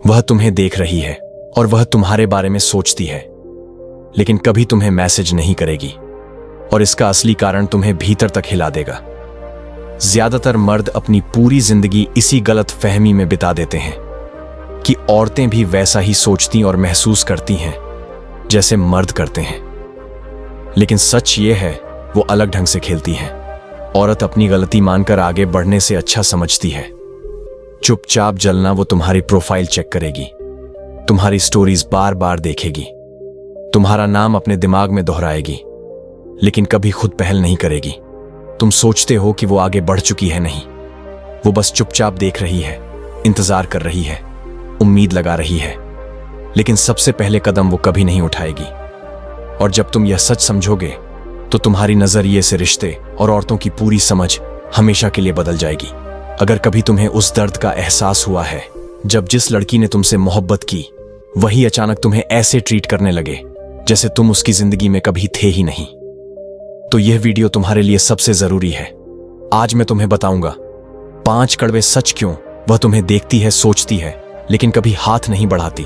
वह तुम्हें देख रही है और वह तुम्हारे बारे में सोचती है, लेकिन कभी तुम्हें मैसेज नहीं करेगी, और इसका असली कारण तुम्हें भीतर तक हिला देगा। ज्यादातर मर्द अपनी पूरी जिंदगी इसी गलत फहमी में बिता देते हैं कि औरतें भी वैसा ही सोचती और महसूस करती हैं जैसे मर्द करते हैं। लेकिन सच ये है, वो अलग ढंग से खेलती हैं। औरत अपनी गलती मानकर आगे बढ़ने से अच्छा समझती है। चुपचाप जलना वो तुम्हारी प्रोफाइल चेक करेगी, तुम्हारी स्टोरीज बार बार देखेगी, तुम्हारा नाम अपने दिमाग में दोहराएगी, लेकिन कभी खुद पहल नहीं करेगी। तुम सोचते हो कि वो आगे बढ़ चुकी है, नहीं, वो बस चुपचाप देख रही है, इंतजार कर रही है, उम्मीद लगा रही है, लेकिन सबसे पहले कदम वो कभी नहीं उठाएगी। और जब तुम यह सच समझोगे तो तुम्हारी नजरिए से रिश्ते और औरतों की पूरी समझ हमेशा के लिए बदल जाएगी। अगर कभी तुम्हें उस दर्द का एहसास हुआ है जब जिस लड़की ने तुमसे मोहब्बत की वही अचानक तुम्हें ऐसे ट्रीट करने लगे जैसे तुम उसकी जिंदगी में कभी थे ही नहीं, तो यह वीडियो तुम्हारे लिए सबसे जरूरी है। आज मैं तुम्हें बताऊंगा 5 कड़वे सच क्यों वह तुम्हें देखती है, सोचती है, लेकिन कभी हाथ नहीं बढ़ाती।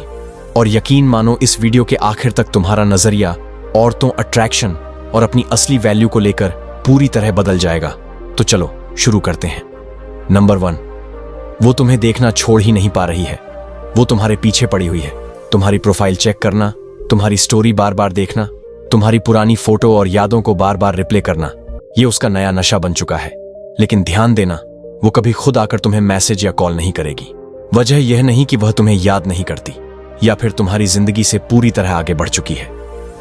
और यकीन मानो, इस वीडियो के आखिर तक तुम्हारा नजरिया औरतों, अट्रैक्शन और अपनी असली वैल्यू को लेकर पूरी तरह बदल जाएगा। तो चलो शुरू करते हैं। नंबर 1, वो तुम्हें देखना छोड़ ही नहीं पा रही है। वो तुम्हारे पीछे पड़ी हुई है। तुम्हारी प्रोफाइल चेक करना, तुम्हारी स्टोरी बार बार देखना, तुम्हारी पुरानी फोटो और यादों को बार बार रिप्ले करना, ये उसका नया नशा बन चुका है। लेकिन ध्यान देना, वो कभी खुद आकर तुम्हें मैसेज या कॉल नहीं करेगी। वजह यह नहीं कि वह तुम्हें याद नहीं करती या फिर तुम्हारी जिंदगी से पूरी तरह आगे बढ़ चुकी है।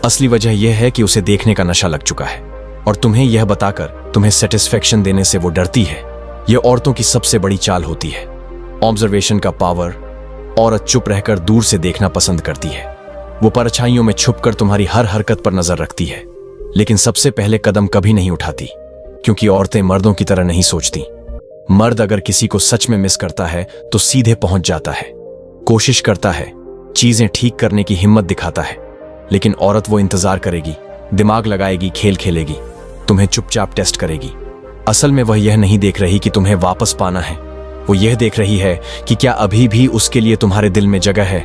असली वजह यह है कि उसे देखने का नशा लग चुका है, और तुम्हें यह बताकर तुम्हें सेटिस्फेक्शन देने से वो डरती है। यह औरतों की सबसे बड़ी चाल होती है, ऑब्जर्वेशन का पावर। औरत चुप रहकर दूर से देखना पसंद करती है। वो परछाइयों में छुपकर तुम्हारी हर हरकत पर नजर रखती है, लेकिन सबसे पहले कदम कभी नहीं उठाती, क्योंकि औरतें मर्दों की तरह नहीं सोचती। मर्द अगर किसी को सच में मिस करता है तो सीधे पहुंच जाता है, कोशिश करता है, चीजें ठीक करने की हिम्मत दिखाता है। लेकिन औरत वो इंतजार करेगी, दिमाग लगाएगी, खेल खेलेगी, तुम्हें चुपचाप टेस्ट करेगी। असल में वह यह नहीं देख रही कि तुम्हें वापस पाना है, वो यह देख रही है कि क्या अभी भी उसके लिए तुम्हारे दिल में जगह है।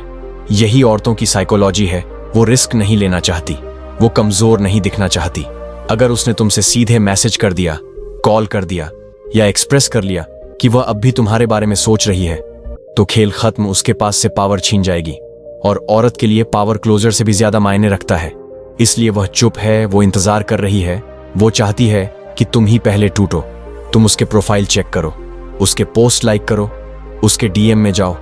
यही औरतों की साइकोलॉजी है। वो रिस्क नहीं लेना चाहती, वो कमजोर नहीं दिखना चाहती। अगर उसने तुमसे सीधे मैसेज कर दिया, कॉल कर दिया या एक्सप्रेस कर लिया कि वह अब भी तुम्हारे बारे में सोच रही है, तो खेल खत्म। उसके पास से पावर छीन जाएगी, और औरत के लिए पावर क्लोजर से भी ज्यादा मायने रखता है। इसलिए वह चुप है, वो इंतजार कर रही है। वो चाहती है कि तुम ही पहले टूटो। तुम उसके प्रोफाइल चेक करो, उसके पोस्ट लाइक करो, उसके डीएम में जाओ।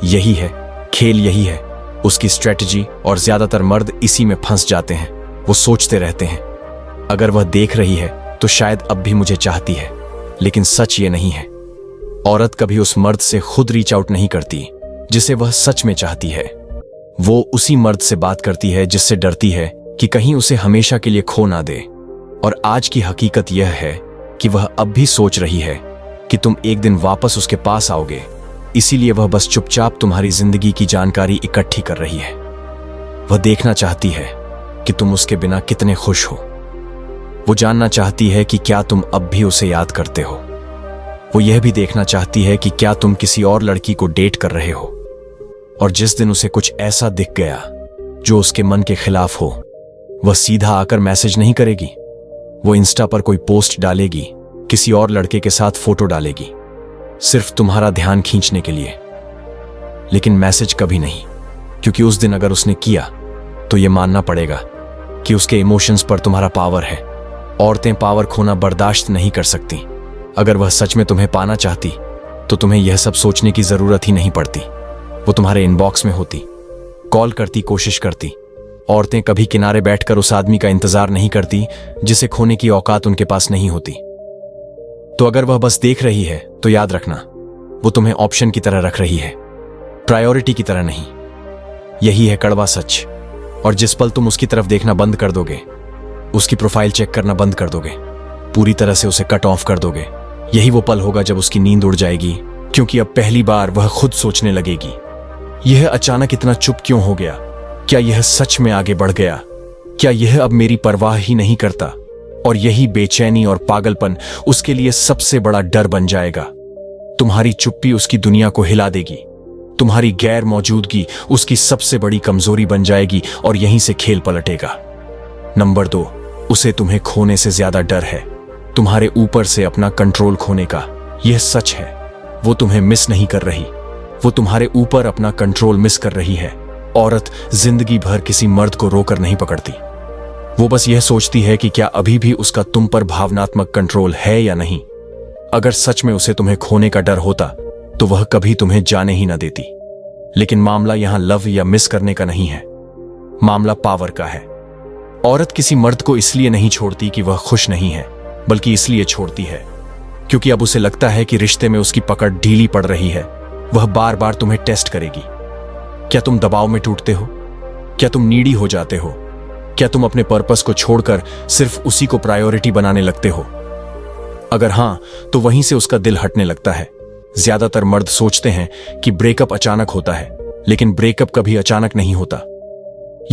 यही है खेल, यही है उसकी स्ट्रेटजी, और ज्यादातर मर्द इसी में फंस जाते हैं। वो सोचते रहते हैं, अगर वह देख रही है तो शायद अब भी मुझे चाहती है। लेकिन सच ये नहीं है। औरत कभी उस मर्द से खुद रीच आउट नहीं करती जिसे वह सच में चाहती है। वो उसी मर्द से बात करती है जिससे डरती है कि कहीं उसे हमेशा के लिए खो ना दे। और आज की हकीकत यह है कि वह अब भी सोच रही है कि तुम एक दिन वापस उसके पास आओगे। इसीलिए वह बस चुपचाप तुम्हारी जिंदगी की जानकारी इकट्ठी कर रही है। वह देखना चाहती है कि तुम उसके बिना कितने खुश हो। वो जानना चाहती है कि क्या तुम अब भी उसे याद करते हो। वो यह भी देखना चाहती है कि क्या तुम किसी और लड़की को डेट कर रहे हो। और जिस दिन उसे कुछ ऐसा दिख गया जो उसके मन के खिलाफ हो, वह सीधा आकर मैसेज नहीं करेगी। वो इंस्टा पर कोई पोस्ट डालेगी, किसी और लड़के के साथ फोटो डालेगी, सिर्फ तुम्हारा ध्यान खींचने के लिए। लेकिन मैसेज कभी नहीं, क्योंकि उस दिन अगर उसने किया तो यह मानना पड़ेगा कि उसके इमोशंस पर तुम्हारा पावर है। औरतें पावर खोना बर्दाश्त नहीं कर सकती। अगर वह सच में तुम्हें पाना चाहती तो तुम्हें यह सब सोचने की जरूरत ही नहीं पड़ती। वो तुम्हारे इनबॉक्स में होती, कॉल करती, कोशिश करती। औरतें कभी किनारे बैठकर उस आदमी का इंतजार नहीं करती जिसे खोने की औकात उनके पास नहीं होती। तो अगर वह बस देख रही है तो याद रखना, वो तुम्हें ऑप्शन की तरह रख रही है, प्रायोरिटी की तरह नहीं। यही है कड़वा सच। और जिस पल तुम उसकी तरफ देखना बंद कर दोगे, उसकी प्रोफाइल चेक करना बंद कर दोगे, पूरी तरह से उसे कट ऑफ कर दोगे, यही वो पल होगा जब उसकी नींद उड़ जाएगी। क्योंकि अब पहली बार वह खुद सोचने लगेगी, यह अचानक इतना चुप क्यों हो गया? क्या यह सच में आगे बढ़ गया? क्या यह अब मेरी परवाह ही नहीं करता? और यही बेचैनी और पागलपन उसके लिए सबसे बड़ा डर बन जाएगा। तुम्हारी चुप्पी उसकी दुनिया को हिला देगी। तुम्हारी गैर मौजूदगी उसकी सबसे बड़ी कमजोरी बन जाएगी और यहीं से खेल पलटेगा। नंबर 2, उसे तुम्हें खोने से ज्यादा डर है, तुम्हारे ऊपर से अपना कंट्रोल खोने का। यह सच है, वो तुम्हें मिस नहीं कर रही, वो तुम्हारे ऊपर अपना कंट्रोल मिस कर रही है। औरत जिंदगी भर किसी मर्द को रोकर नहीं पकड़ती, वो बस यह सोचती है कि क्या अभी भी उसका तुम पर भावनात्मक कंट्रोल है या नहीं। अगर सच में उसे तुम्हें खोने का डर होता तो वह कभी तुम्हें जाने ही ना देती। लेकिन मामला यहां लव या मिस करने का नहीं है, मामला पावर का है। औरत किसी मर्द को इसलिए नहीं छोड़ती कि वह खुश नहीं है, बल्कि इसलिए छोड़ती है क्योंकि अब उसे लगता है कि रिश्ते में उसकी पकड़ ढीली पड़ रही है। वह बार बार तुम्हें टेस्ट करेगी। क्या तुम दबाव में टूटते हो? क्या तुम नीडी हो जाते हो? क्या तुम अपने पर्पस को छोड़कर सिर्फ उसी को प्रायोरिटी बनाने लगते हो? अगर हां, तो वहीं से उसका दिल हटने लगता है। ज्यादातर मर्द सोचते हैं कि ब्रेकअप अचानक होता है, लेकिन ब्रेकअप कभी अचानक नहीं होता।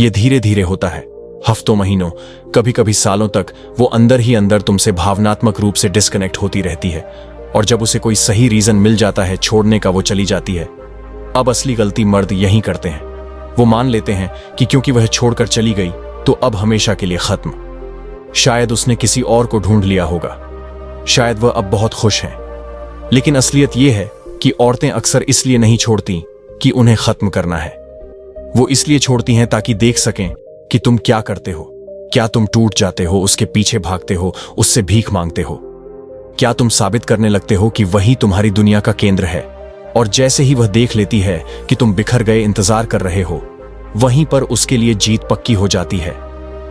यह धीरे धीरे होता है, हफ्तों, महीनों, कभी कभी सालों तक वो अंदर ही अंदर तुमसे भावनात्मक रूप से डिस्कनेक्ट होती रहती है, और जब उसे कोई सही रीजन मिल जाता है छोड़ने का, वो चली जाती है। अब असली गलती मर्द यही करते हैं, वो मान लेते हैं कि क्योंकि वह छोड़कर चली गई तो अब हमेशा के लिए खत्म। शायद उसने किसी और को ढूंढ लिया होगा, शायद वह अब बहुत खुश है। लेकिन असलियत यह है कि औरतें अक्सर इसलिए नहीं छोड़ती कि उन्हें खत्म करना है, वो इसलिए छोड़ती हैं ताकि देख सकें कि तुम क्या करते हो। क्या तुम टूट जाते हो, उसके पीछे भागते हो, उससे भीख मांगते हो? क्या तुम साबित करने लगते हो कि वही तुम्हारी दुनिया का केंद्र है? और जैसे ही वह देख लेती है कि तुम बिखर गए इंतजार कर रहे हो, वहीं पर उसके लिए जीत पक्की हो जाती है।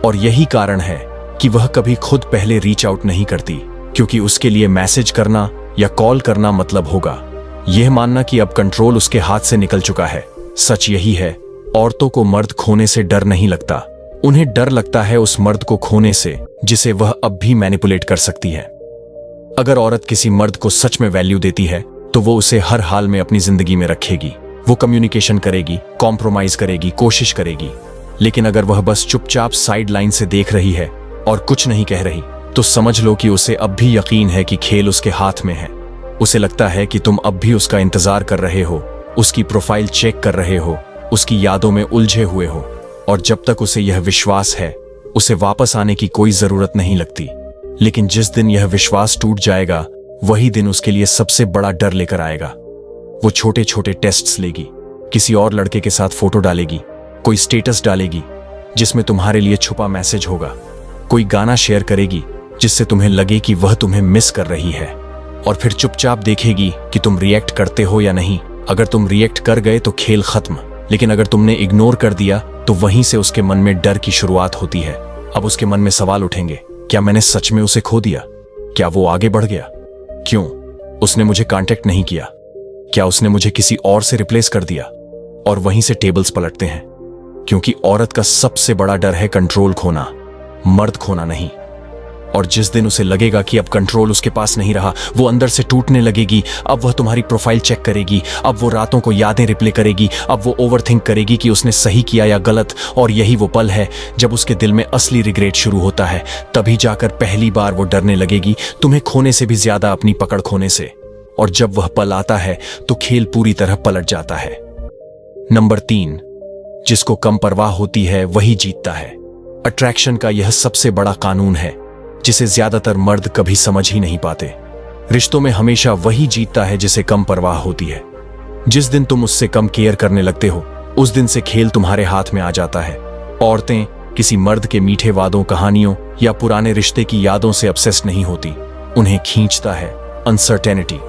और यही कारण है कि वह कभी खुद पहले रीच आउट नहीं करती, क्योंकि उसके लिए मैसेज करना या कॉल करना मतलब होगा यह मानना कि अब कंट्रोल उसके हाथ से निकल चुका है। सच यही है, औरतों को मर्द खोने से डर नहीं लगता, उन्हें डर लगता है उस मर्द को खोने से जिसे वह अब भी मैनिपुलेट कर सकती है। अगर औरत किसी मर्द को सच में वैल्यू देती है तो वो उसे हर हाल में अपनी जिंदगी में रखेगी। वो कम्युनिकेशन करेगी, कॉम्प्रोमाइज करेगी, कोशिश करेगी। लेकिन अगर वह बस चुपचाप साइड लाइन से देख रही है और कुछ नहीं कह रही, तो समझ लो कि उसे अब भी यकीन है कि खेल उसके हाथ में है। उसे लगता है कि तुम अब भी उसका इंतजार कर रहे हो, उसकी प्रोफाइल चेक कर रहे हो, उसकी यादों में उलझे हुए हो। और जब तक उसे यह विश्वास है, उसे वापस आने की कोई जरूरत नहीं लगती। लेकिन जिस दिन यह विश्वास टूट जाएगा, वही दिन उसके लिए सबसे बड़ा डर लेकर आएगा। वो छोटे छोटे टेस्ट्स लेगी, किसी और लड़के के साथ फोटो डालेगी, कोई स्टेटस डालेगी जिसमें तुम्हारे लिए छुपा मैसेज होगा, कोई गाना शेयर करेगी जिससे तुम्हें लगे कि वह तुम्हें मिस कर रही है, और फिर चुपचाप देखेगी कि तुम रिएक्ट करते हो या नहीं। अगर तुम रिएक्ट कर गए तो खेल खत्म, लेकिन अगर तुमने इग्नोर कर दिया तो वहीं से उसके मन में डर की शुरुआत होती है। अब उसके मन में सवाल उठेंगे, क्या मैंने सच में उसे खो दिया? क्या वो आगे बढ़ गया? क्यों उसने मुझे कांटेक्ट नहीं किया? क्या उसने मुझे किसी और से रिप्लेस कर दिया? और वहीं से टेबल्स पलटते हैं, क्योंकि औरत का सबसे बड़ा डर है कंट्रोल खोना, मर्द खोना नहीं। और जिस दिन उसे लगेगा कि अब कंट्रोल उसके पास नहीं रहा, वो अंदर से टूटने लगेगी। अब वह तुम्हारी प्रोफाइल चेक करेगी, अब वो रातों को यादें रिप्ले करेगी, अब वो ओवरथिंक करेगी कि उसने सही किया या गलत। और यही वो पल है जब उसके दिल में असली रिग्रेट शुरू होता है। तभी जाकर पहली बार वो डरने लगेगी, तुम्हें खोने से भी ज्यादा अपनी पकड़ खोने से। और जब वह पल आता है तो खेल पूरी तरह पलट जाता है। नंबर 3, जिसको कम परवाह होती है वही जीतता है। अट्रैक्शन का यह सबसे बड़ा कानून है जिसे ज्यादातर मर्द कभी समझ ही नहीं पाते। रिश्तों में हमेशा वही जीतता है जिसे कम परवाह होती है। जिस दिन तुम उससे कम केयर करने लगते हो, उस दिन से खेल तुम्हारे हाथ में आ जाता है। औरतें किसी मर्द के मीठे वादों, कहानियों या पुराने रिश्ते की यादों से ऑब्सेस्ड नहीं होती। उन्हें खींचता है अनसर्टेनिटी,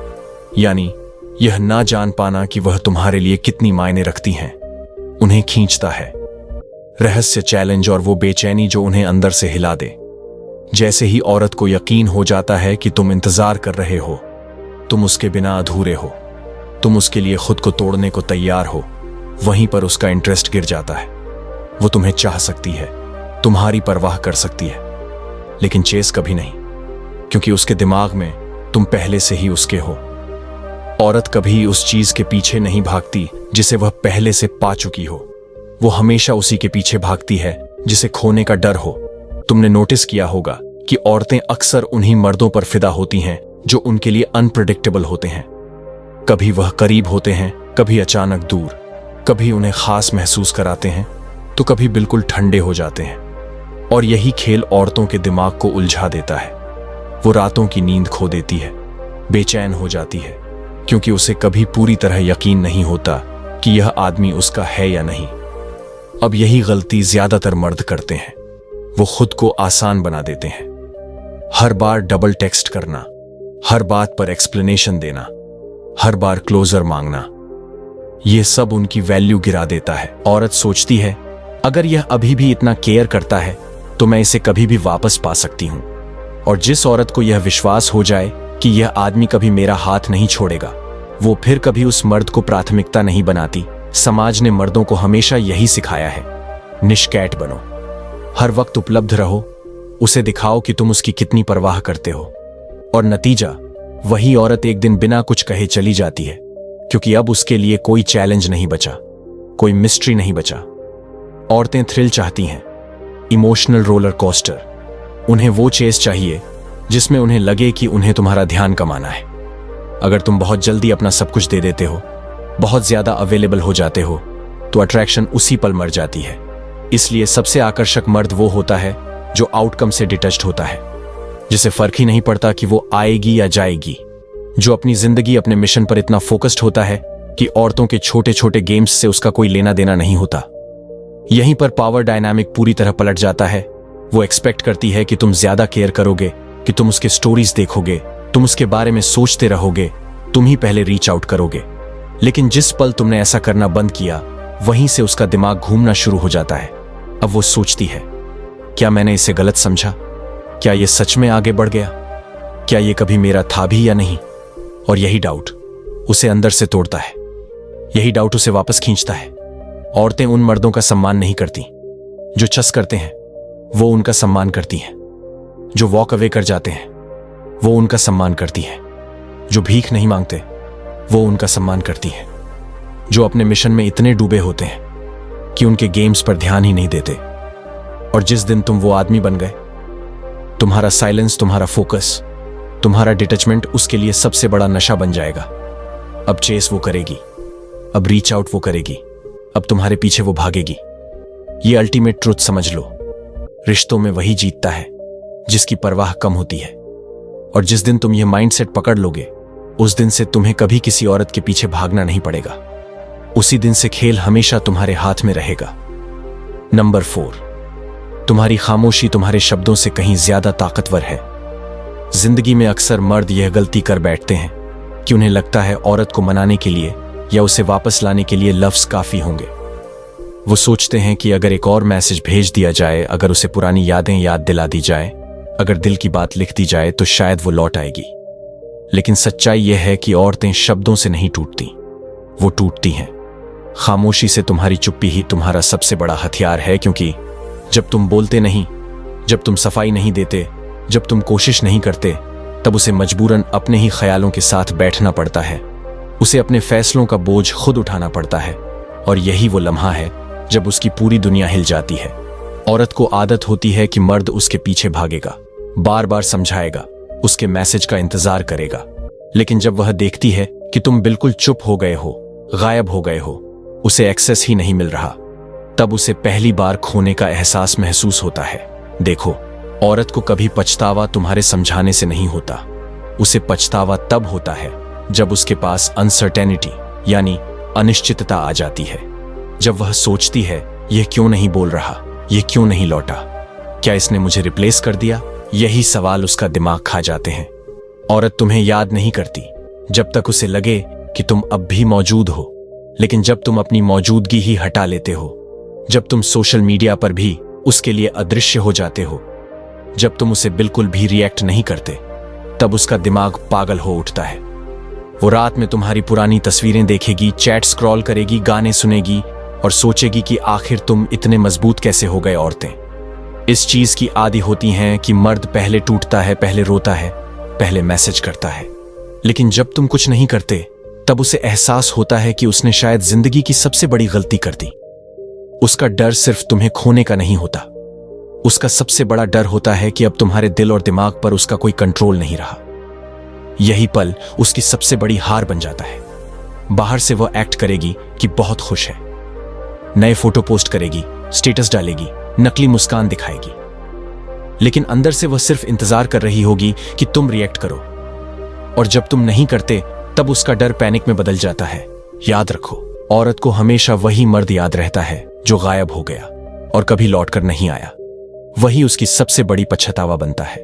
यानी यह ना जान पाना कि वह तुम्हारे लिए कितनी मायने रखती हैं। उन्हें खींचता है रहस्य, चैलेंज और वो बेचैनी जो उन्हें अंदर से हिला दे। जैसे ही औरत को यकीन हो जाता है कि तुम इंतजार कर रहे हो, तुम उसके बिना अधूरे हो, तुम उसके लिए खुद को तोड़ने को तैयार हो, वहीं पर उसका इंटरेस्ट गिर जाता है। वो तुम्हें चाह सकती है, तुम्हारी परवाह कर सकती है, लेकिन चेस कभी नहीं, क्योंकि उसके दिमाग में तुम पहले से ही उसके हो। औरत कभी उस चीज के पीछे नहीं भागती जिसे वह पहले से पा चुकी हो। वो हमेशा उसी के पीछे भागती है जिसे खोने का डर हो। तुमने नोटिस किया होगा कि औरतें अक्सर उन्हीं मर्दों पर फिदा होती हैं जो उनके लिए अनप्रेडिक्टेबल होते हैं। कभी वह करीब होते हैं, कभी अचानक दूर, कभी उन्हें खास महसूस कराते हैं तो कभी बिल्कुल ठंडे हो जाते हैं। और यही खेल औरतों के दिमाग को उलझा देता है। वो रातों की नींद खो देती है, बेचैन हो जाती है, क्योंकि उसे कभी पूरी तरह यकीन नहीं होता कि यह आदमी उसका है या नहीं। अब यही गलती ज्यादातर मर्द करते हैं। वो खुद को आसान बना देते हैं। हर बार डबल टेक्स्ट करना, हर बात पर एक्सप्लेनेशन देना, हर बार क्लोजर मांगना, यह सब उनकी वैल्यू गिरा देता है। औरत सोचती है, अगर यह अभी भी इतना केयर करता है तो मैं इसे कभी भी वापस पा सकती हूं। और जिस औरत को यह विश्वास हो जाए कि यह आदमी कभी मेरा हाथ नहीं छोड़ेगा, वो फिर कभी उस मर्द को प्राथमिकता नहीं बनाती। समाज ने मर्दों को हमेशा यही सिखाया है, निष्कैट बनो, हर वक्त उपलब्ध रहो, उसे दिखाओ कि तुम उसकी कितनी परवाह करते हो। और नतीजा, वही औरत एक दिन बिना कुछ कहे चली जाती है, क्योंकि अब उसके लिए कोई चैलेंज नहीं बचा, कोई मिस्ट्री नहीं बचा। औरतें थ्रिल चाहती हैं, इमोशनल रोलर कोस्टर। उन्हें वो चेस चाहिए जिसमें उन्हें लगे कि उन्हें तुम्हारा ध्यान कमाना है। अगर तुम बहुत जल्दी अपना सब कुछ दे देते हो, बहुत ज्यादा अवेलेबल हो जाते हो, तो अट्रैक्शन उसी पल मर जाती है। इसलिए सबसे आकर्षक मर्द वो होता है जो आउटकम से डिटैच्ड होता है, जिसे फर्क ही नहीं पड़ता कि वो आएगी या जाएगी, जो अपनी जिंदगी अपने मिशन पर इतना फोकस्ड होता है कि औरतों के छोटे छोटे गेम्स से उसका कोई लेना देना नहीं होता। यहीं पर पावर डायनामिक पूरी तरह पलट जाता है। वो एक्सपेक्ट करती है कि तुम ज्यादा केयर करोगे, कि तुम उसके स्टोरीज देखोगे, तुम उसके बारे में सोचते रहोगे, तुम ही पहले रीच आउट करोगे। लेकिन जिस पल तुमने ऐसा करना बंद किया, वहीं से उसका दिमाग घूमना शुरू हो जाता है। अब वो सोचती है, क्या मैंने इसे गलत समझा? क्या ये सच में आगे बढ़ गया? क्या ये कभी मेरा था भी या नहीं? और यही डाउट उसे अंदर से तोड़ता है, यही डाउट उसे वापस खींचता है। औरतें उन मर्दों का सम्मान नहीं करती जो चस करते हैं, वो उनका सम्मान करती हैं। जो वॉक अवे कर जाते हैं, वो उनका सम्मान करती हैं। जो भीख नहीं मांगते, वो उनका सम्मान करती हैं। जो अपने मिशन में इतने डूबे होते हैं कि उनके गेम्स पर ध्यान ही नहीं देते। और जिस दिन तुम वो आदमी बन गए, तुम्हारा साइलेंस, तुम्हारा फोकस, तुम्हारा डिटैचमेंट उसके लिए सबसे बड़ा नशा बन जाएगा। अब चेस वो करेगी, अब रीच आउट वो करेगी, अब तुम्हारे पीछे वो भागेगी। ये अल्टीमेट ट्रुथ समझ लो, रिश्तों में वही जीतता है जिसकी परवाह कम होती है। और जिस दिन तुम ये माइंडसेट पकड़ लोगे, उस दिन से तुम्हें कभी किसी औरत के पीछे भागना नहीं पड़ेगा। उसी दिन से खेल हमेशा तुम्हारे हाथ में रहेगा। नंबर 4, तुम्हारी खामोशी तुम्हारे शब्दों से कहीं ज्यादा ताकतवर है। जिंदगी में अक्सर मर्द यह गलती कर बैठते हैं कि उन्हें लगता है औरत को मनाने के लिए या उसे वापस लाने के लिए लफ्ज काफी होंगे। वो सोचते हैं कि अगर एक और मैसेज भेज दिया जाए, अगर उसे पुरानी यादें याद दिला दी जाए, अगर दिल की बात लिख दी जाए, तो शायद वो लौट आएगी। लेकिन सच्चाई यह है कि औरतें शब्दों से नहीं टूटती, वो टूटती हैं। खामोशी से तुम्हारी चुप्पी ही तुम्हारा सबसे बड़ा हथियार है, क्योंकि जब तुम बोलते नहीं, जब तुम सफाई नहीं देते, जब तुम कोशिश नहीं करते, तब उसे मजबूरन अपने ही ख्यालों के साथ बैठना पड़ता है। उसे अपने फैसलों का बोझ खुद उठाना पड़ता है। और यही वो लम्हा है जब उसकी पूरी दुनिया हिल जाती है। औरत को आदत होती है कि मर्द उसके पीछे भागेगा, बार बार समझाएगा, उसके मैसेज का इंतजार करेगा। लेकिन जब वह देखती है कि तुम बिल्कुल चुप हो गए हो, गायब हो गए हो, उसे एक्सेस ही नहीं मिल रहा, तब उसे पहली बार खोने का एहसास महसूस होता है। देखो, औरत को कभी पछतावा तुम्हारे समझाने से नहीं होता। उसे पछतावा तब होता है जब उसके पास अनसर्टेनिटी यानी अनिश्चितता आ जाती है। जब वह सोचती है, यह क्यों नहीं बोल रहा, यह क्यों नहीं लौटा, क्या इसने मुझे रिप्लेस कर दिया? यही सवाल उसका दिमाग खा जाते हैं। औरत तुम्हें याद नहीं करती जब तक उसे लगे कि तुम अब भी मौजूद हो। लेकिन जब तुम अपनी मौजूदगी ही हटा लेते हो, जब तुम सोशल मीडिया पर भी उसके लिए अदृश्य हो जाते हो, जब तुम उसे बिल्कुल भी रिएक्ट नहीं करते, तब उसका दिमाग पागल हो उठता है। वो रात में तुम्हारी पुरानी तस्वीरें देखेगी, चैट स्क्रॉल करेगी, गाने सुनेगी और सोचेगी कि आखिर तुम इतने मजबूत कैसे हो गए। औरतें इस चीज की आदी होती हैं कि मर्द पहले टूटता है, पहले रोता है, पहले मैसेज करता है। लेकिन जब तुम कुछ नहीं करते, तब उसे एहसास होता है कि उसने शायद जिंदगी की सबसे बड़ी गलती कर दी। उसका डर सिर्फ तुम्हें खोने का नहीं होता, उसका सबसे बड़ा डर होता है कि अब तुम्हारे दिल और दिमाग पर उसका कोई कंट्रोल नहीं रहा। यही पल उसकी सबसे बड़ी हार बन जाता है। बाहर से वह एक्ट करेगी कि बहुत खुश है, नए फोटो पोस्ट करेगी, स्टेटस डालेगी, नकली मुस्कान दिखाएगी, लेकिन अंदर से वह सिर्फ इंतजार कर रही होगी कि तुम रिएक्ट करो। और जब तुम नहीं करते तब उसका डर पैनिक में बदल जाता है। याद रखो, औरत को हमेशा वही मर्द याद रहता है जो गायब हो गया और कभी लौटकर नहीं आया। वही उसकी सबसे बड़ी पछतावा बनता है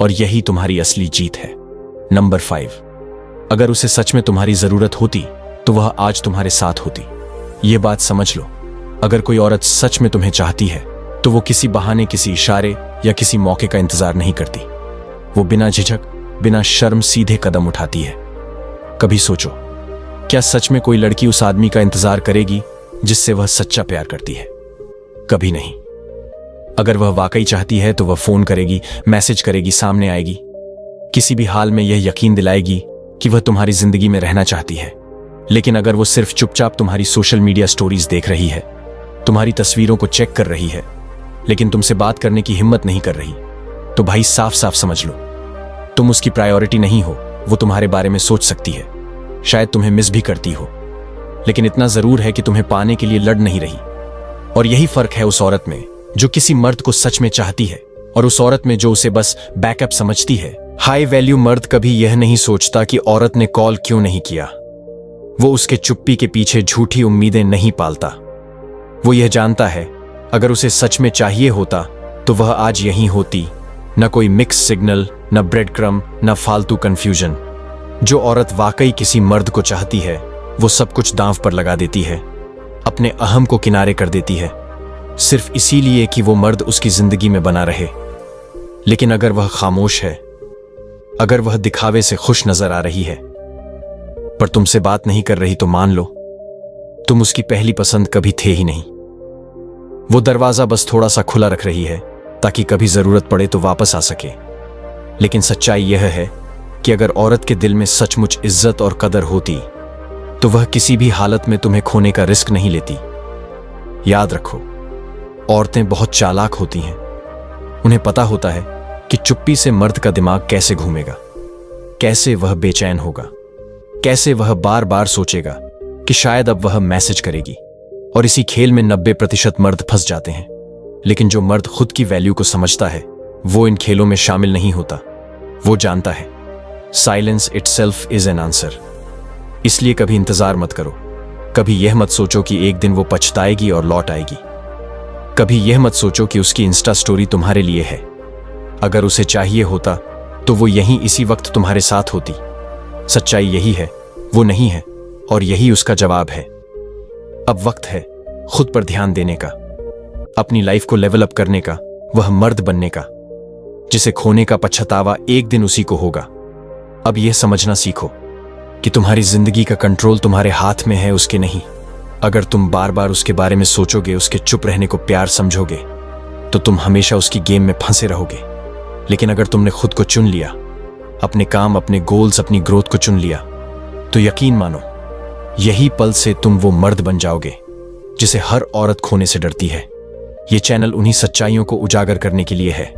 और यही तुम्हारी असली जीत है। नंबर 5, अगर उसे सच में तुम्हारी जरूरत होती तो वह आज तुम्हारे साथ होती। यह बात समझ लो, अगर कोई औरत सच में तुम्हें चाहती है तो वो किसी बहाने, किसी इशारे या किसी मौके का इंतजार नहीं करती। वो बिना झिझक, बिना शर्म सीधे कदम उठाती है। कभी सोचो, क्या सच में कोई लड़की उस आदमी का इंतजार करेगी जिससे वह सच्चा प्यार करती है? कभी नहीं। अगर वह वाकई चाहती है तो वह फोन करेगी, मैसेज करेगी, सामने आएगी, किसी भी हाल में यह यकीन दिलाएगी कि वह तुम्हारी जिंदगी में रहना चाहती है। लेकिन अगर वो सिर्फ चुपचाप तुम्हारी सोशल मीडिया स्टोरीज देख रही है, तुम्हारी तस्वीरों को चेक कर रही है, लेकिन तुमसे बात करने की हिम्मत नहीं कर रही, तो भाई साफ साफ समझ लो, तुम उसकी प्रायोरिटी नहीं हो। वो तुम्हारे बारे में सोच सकती है, शायद तुम्हें मिस भी करती हो, लेकिन इतना जरूर है कि तुम्हें पाने के लिए लड़ नहीं रही। और यही फर्क है उस औरत में जो किसी मर्द को सच में चाहती है और उस औरत में जो उसे बस बैकअप समझती है। हाई वैल्यू मर्द कभी यह नहीं सोचता कि औरत ने कॉल क्यों नहीं किया। वो उसके चुप्पी के पीछे झूठी उम्मीदें नहीं पालता। वो यह जानता है, अगर उसे सच में चाहिए होता तो वह आज यहीं होती। न कोई मिक्स सिग्नल, न ब्रेड क्रम, न फालतू कंफ्यूजन। जो औरत वाकई किसी मर्द को चाहती है वो सब कुछ दांव पर लगा देती है, अपने अहम को किनारे कर देती है, सिर्फ इसीलिए कि वो मर्द उसकी जिंदगी में बना रहे। लेकिन अगर वह खामोश है, अगर वह दिखावे से खुश नजर आ रही है पर तुमसे बात नहीं कर रही, तो मान लो तुम उसकी पहली पसंद कभी थे ही नहीं। वो दरवाजा बस थोड़ा सा खुला रख रही है ताकि कभी जरूरत पड़े तो वापस आ सके। लेकिन सच्चाई यह है कि अगर औरत के दिल में सचमुच इज्जत और कदर होती तो वह किसी भी हालत में तुम्हें खोने का रिस्क नहीं लेती। याद रखो, औरतें बहुत चालाक होती हैं। उन्हें पता होता है कि चुप्पी से मर्द का दिमाग कैसे घूमेगा, कैसे वह बेचैन होगा, कैसे वह बार बार सोचेगा कि शायद अब वह मैसेज करेगी। और इसी खेल में 90% मर्द फंस जाते हैं। लेकिन जो मर्द खुद की वैल्यू को समझता है वो इन खेलों में शामिल नहीं होता। वो जानता है silence itself is an answer. इसलिए कभी इंतजार मत करो। कभी यह मत सोचो कि एक दिन वो पछताएगी और लौट आएगी। कभी यह मत सोचो कि उसकी इंस्टा स्टोरी तुम्हारे लिए है। अगर उसे चाहिए होता तो वो यहीं इसी वक्त तुम्हारे साथ होती। सच्चाई यही है, वो नहीं है, और यही उसका जवाब है। अब वक्त है खुद पर ध्यान देने का, अपनी लाइफ को लेवल अप करने का, वह मर्द बनने का जिसे खोने का पछतावा एक दिन उसी को होगा। अब यह समझना सीखो कि तुम्हारी जिंदगी का कंट्रोल तुम्हारे हाथ में है, उसके नहीं। अगर तुम बार बार उसके बारे में सोचोगे, उसके चुप रहने को प्यार समझोगे, तो तुम हमेशा उसकी गेम में फंसे रहोगे। लेकिन अगर तुमने खुद को चुन लिया, अपने काम, अपने गोल्स, अपनी ग्रोथ को चुन लिया, तो यकीन मानो यही पल से तुम वो मर्द बन जाओगे जिसे हर औरत खोने से डरती है। ये चैनल उन्हीं सच्चाइयों को उजागर करने के लिए है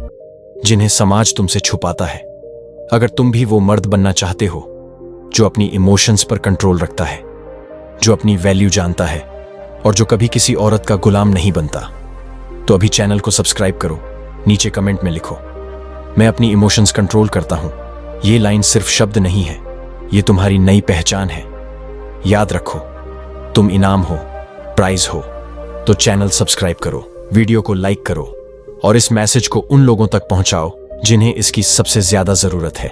जिन्हें समाज तुमसे छुपाता है। अगर तुम भी वो मर्द बनना चाहते हो जो अपनी इमोशंस पर कंट्रोल रखता है, जो अपनी वैल्यू जानता है और जो कभी किसी औरत का गुलाम नहीं बनता, तो अभी चैनल को सब्सक्राइब करो। नीचे कमेंट में लिखो, मैं अपनी इमोशंस कंट्रोल करता हूं। ये लाइन सिर्फ शब्द नहीं है, ये तुम्हारी नई पहचान है। याद रखो, तुम इनाम हो, प्राइज हो। तो चैनल सब्सक्राइब करो, वीडियो को लाइक करो और इस मैसेज को उन लोगों तक पहुंचाओ जिन्हें इसकी सबसे ज्यादा जरूरत है।